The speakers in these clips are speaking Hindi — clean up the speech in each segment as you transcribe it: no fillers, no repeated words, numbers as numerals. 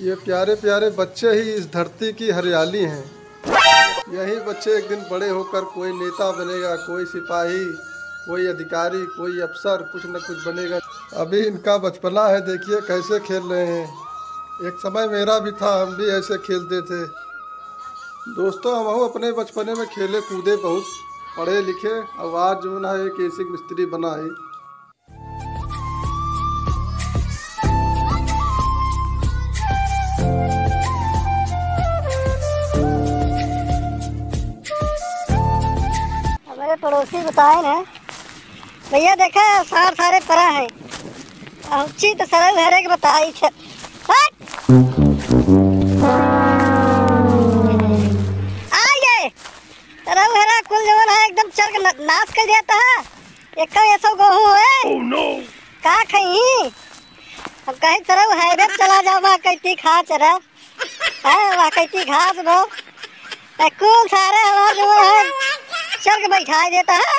ये प्यारे प्यारे बच्चे ही इस धरती की हरियाली हैं। यही बच्चे एक दिन बड़े होकर कोई नेता बनेगा, कोई सिपाही, कोई अधिकारी, कोई अफसर, कुछ न कुछ बनेगा। अभी इनका बचपना है, देखिए कैसे खेल रहे हैं। एक समय मेरा भी था, हम भी ऐसे खेलते थे। दोस्तों, हम अपने बचपने में खेले कूदे बहुत, पढ़े लिखे, और आज जो है एक ऐसी मिस्त्री बना है। हमारे पड़ोसी बताए ना भैया, देखा सारे परा है अच्छी तो सरल हरे के बताई छे। आइए सरल हरा कुल जवन है एकदम चरक नाश कर देता है। एक ऐसा गेहूं है का खई हम कहीं सरल है चला जाओ वहाँ कहती खा चरा है वहाँ कहती घास दो कुल सारे हमारे जो है चरक बैठा देता है।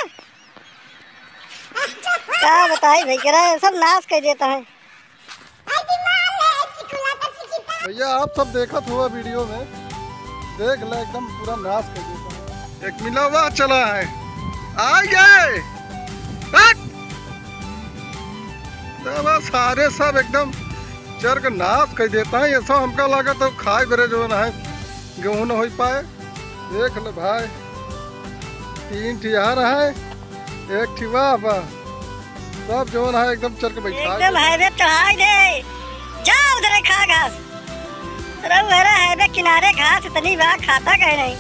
क्या बताई भाई, सब नाश कर देता है। भैया आप सब देखा हुआ वीडियो में, देख ले एकदम पूरा नाश कर देता है। एक मिला हुआ चला है, आ गए सारे सब एकदम चरक नाश कर देता है। ये सब हमका लगा तो खाए बरे जो है गेहूं न हो पाए। देख ले भाई, 3 ठिया है, एक ठिवा सब जो है एकदम चरक बैठा एकदम हाईवे चढ़ाई दे जाओ उधर खा घास। हाईवे किनारे घास इतनी बार खाता कहीं नहीं।